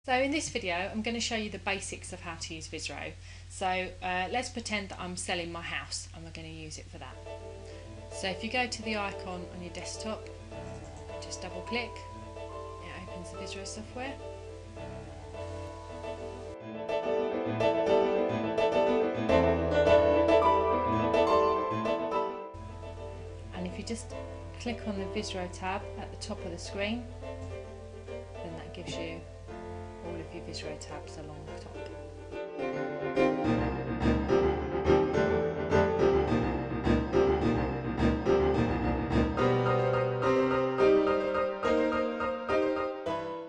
So in this video I'm going to show you the basics of how to use Visro. So let's pretend that I'm selling my house and we're going to use it for that. So if you go to the icon on your desktop, just double click, it opens the Visro software. And if you just click on the Visro tab at the top of the screen, then that gives you all of your Visro tabs along the top.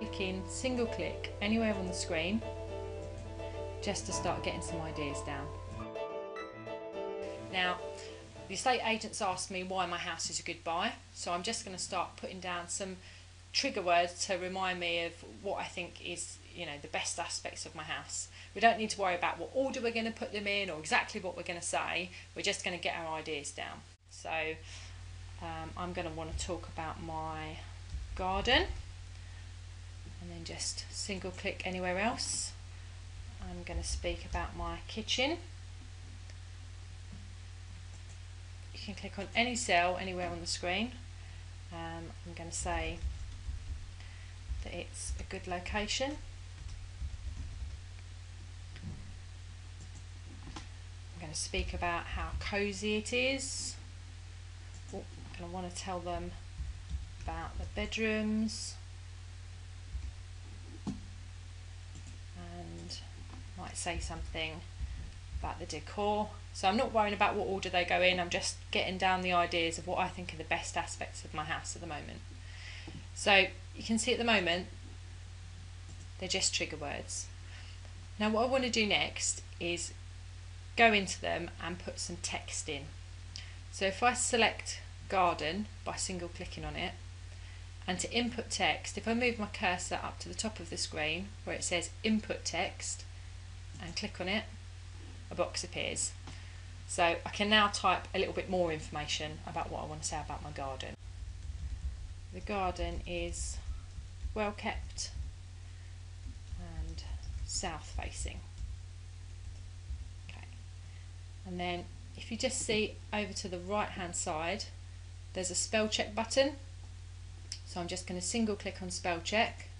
Clicking single click anywhere on the screen just to start getting some ideas down. Now, the estate agents asked me why my house is a good buy, so I'm just going to start putting down some trigger words to remind me of what I think is, the best aspects of my house. We don't need to worry about what order we're going to put them in or exactly what we're going to say. We're just going to get our ideas down. So I'm going to want to talk about my garden, and then just single click anywhere else. I'm going to speak about my kitchen. You can click on any cell anywhere on the screen. I'm going to say that it's a good location. I'm going to speak about how cosy it is. I'm going to want to tell them about the bedrooms, and might say something about the decor. So I'm not worrying about what order they go in, I'm just getting down the ideas of what I think are the best aspects of my house at the moment. So you can see at the moment they're just trigger words. Now what I want to do next is go into them and put some text in. So if I select garden by single clicking on it, and to input text, if I move my cursor up to the top of the screen where it says input text and click on it, a box appears. So I can now type a little bit more information about what I want to say about my garden. The garden is well kept and south facing. Okay. And then if you just see over to the right hand side, there's a spell check button. So I'm just going to single click on spell check.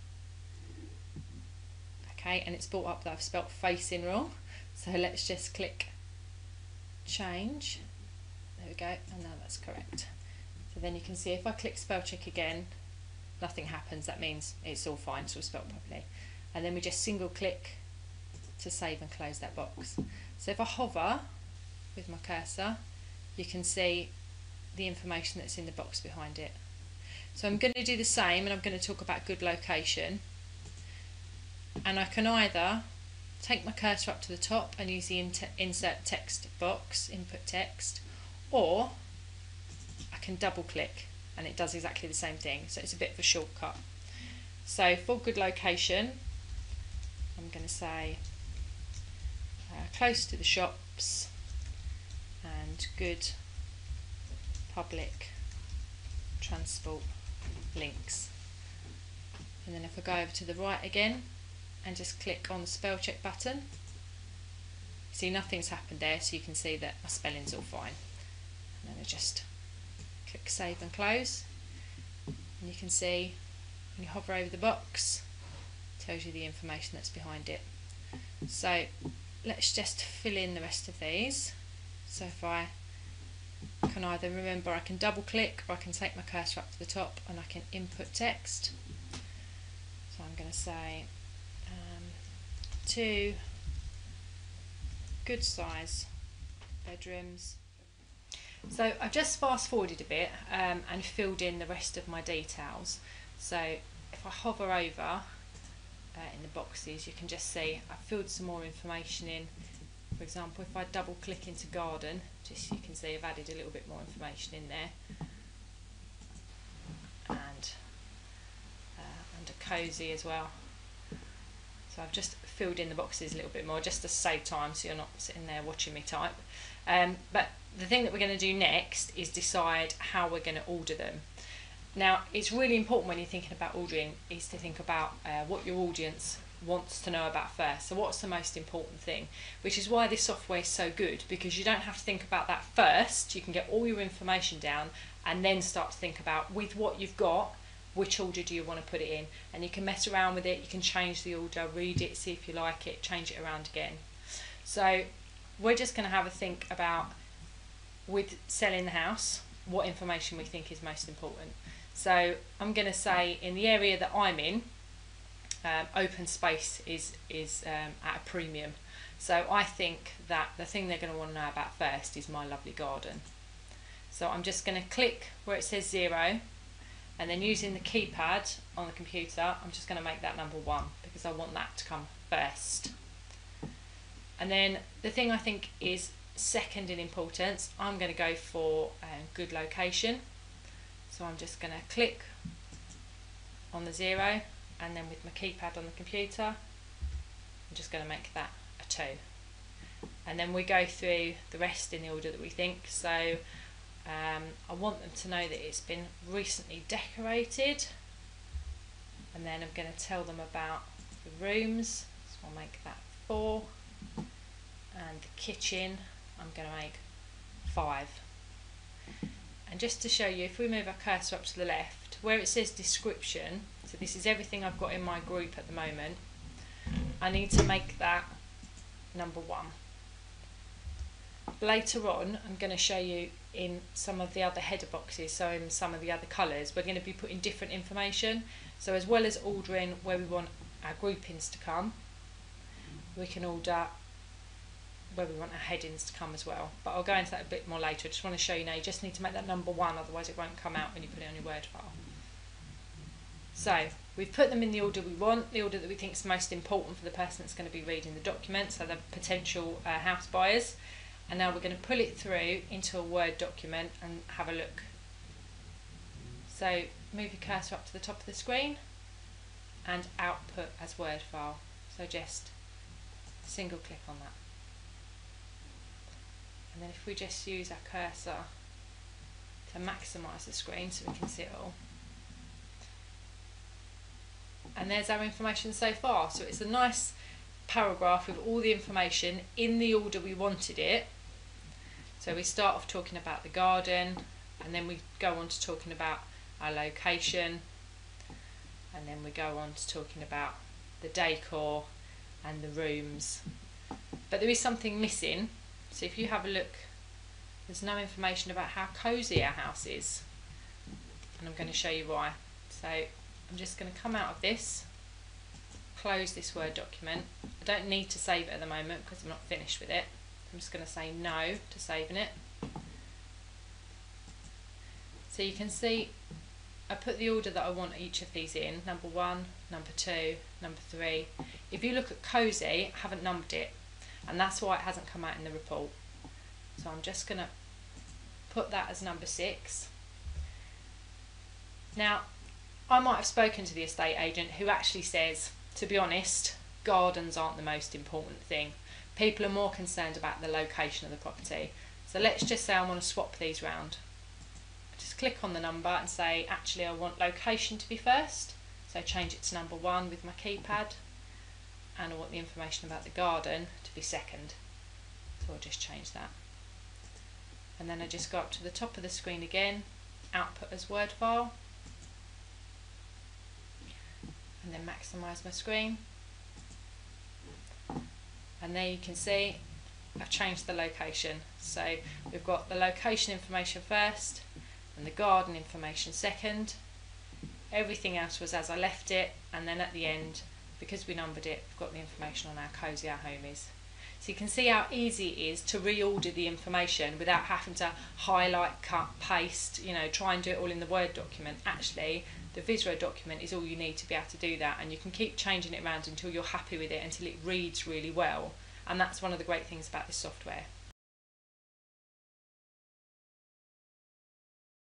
Okay, and it's brought up that I've spelt facing wrong. So let's just click change. There we go, and now that's correct. So then you can see if I click spell check again, nothing happens. That means it's all fine, so it's spelled properly. And then we just single click to save and close that box. So if I hover with my cursor, you can see the information that's in the box behind it. So I'm going to do the same, and I'm going to talk about good location. And I can either take my cursor up to the top and use the insert text box, input text, or I can double click and it does exactly the same thing. So it's a bit of a shortcut. So for good location, I'm going to say close to the shops and good public transport links. And then if I go over to the right again and just click on the spell check button, see nothing's happened there, so you can see that my spelling's all fine. And then I just click save and close, and you can see when you hover over the box, it tells you the information that's behind it. So let's just fill in the rest of these. So if I can either remember, I can double click, or I can take my cursor up to the top and I can input text. So I'm going to say 2 good size bedrooms. So I've just fast forwarded a bit and filled in the rest of my details. So if I hover over in the boxes, you can just see I've filled some more information in. For example, if I double click into garden, just you can see I've added a little bit more information in there. And under cosy as well. So I've just filled in the boxes a little bit more just to save time, so you're not sitting there watching me type. But the thing that we're going to do next is decide how we're going to order them. Now, it's really important when you're thinking about ordering is to think about what your audience wants to know about first. So what's the most important thing? Which is why this software is so good, because you don't have to think about that first. You can get all your information down and then start to think about, with what you've got, which order do you want to put it in, and you can mess around with it. You can change the order, read it, see if you like it, change it around again. So we're just going to have a think about, with selling the house, what information we think is most important. So I'm going to say, in the area that I'm in, open space is at a premium. So I think that the thing they're going to want to know about first is my lovely garden. So I'm just going to click where it says 0, and then using the keypad on the computer, I'm just going to make that number 1, because I want that to come first. And then the thing I think is second in importance, I'm going to go for good location. So I'm just going to click on the 0, and then with my keypad on the computer, I'm just going to make that a 2. And then we go through the rest in the order that we think. So I want them to know that it's been recently decorated, and then I'm going to tell them about the rooms, so I'll make that 4, and the kitchen I'm going to make 5. And just to show you, if we move our cursor up to the left, where it says description, so this is everything I've got in my group at the moment, I need to make that number 1. Later on, I'm going to show you in some of the other header boxes, so in some of the other colours, we're going to be putting different information. So as well as ordering where we want our groupings to come, we can order where we want our headings to come as well. But I'll go into that a bit more later. I just want to show you now, you just need to make that number 1, otherwise it won't come out when you put it on your Word file. So we've put them in the order we want, the order that we think is most important for the person that's going to be reading the document, so the potential house buyers. And now we're going to pull it through into a Word document and have a look. So move your cursor up to the top of the screen and output as Word file. So just single click on that. And then if we just use our cursor to maximise the screen so we can see it all. And there's our information so far. So it's a nice paragraph with all the information in the order we wanted it. So we start off talking about the garden, and then we go on to talking about our location, and then we go on to talking about the decor and the rooms. But there is something missing. So if you have a look, there's no information about how cosy our house is, and I'm going to show you why. So I'm just going to come out of this, close this Word document. I don't need to save it at the moment because I'm not finished with it. I'm just going to say no to saving it. So you can see I put the order that I want each of these in, number 1, number 2, number 3. If you look at cosy, I haven't numbered it, and that's why it hasn't come out in the report. So I'm just going to put that as number 6. Now, I might have spoken to the estate agent who actually says, to be honest, gardens aren't the most important thing. People are more concerned about the location of the property. So let's just say I want to swap these round. Just click on the number and say, actually I want location to be first. So change it to number 1 with my keypad. And I want the information about the garden to be second. So I'll just change that. And then I just go up to the top of the screen again, output as Word file. And then maximise my screen. And there you can see I've changed the location. So we've got the location information first and the garden information second. Everything else was as I left it, and then at the end, because we numbered it, we've got the information on how cosy our home is. So you can see how easy it is to reorder the information without having to highlight, cut, paste, try and do it all in the Word document. Actually, the Visro document is all you need to be able to do that, and you can keep changing it around until you're happy with it, until it reads really well. And that's one of the great things about this software.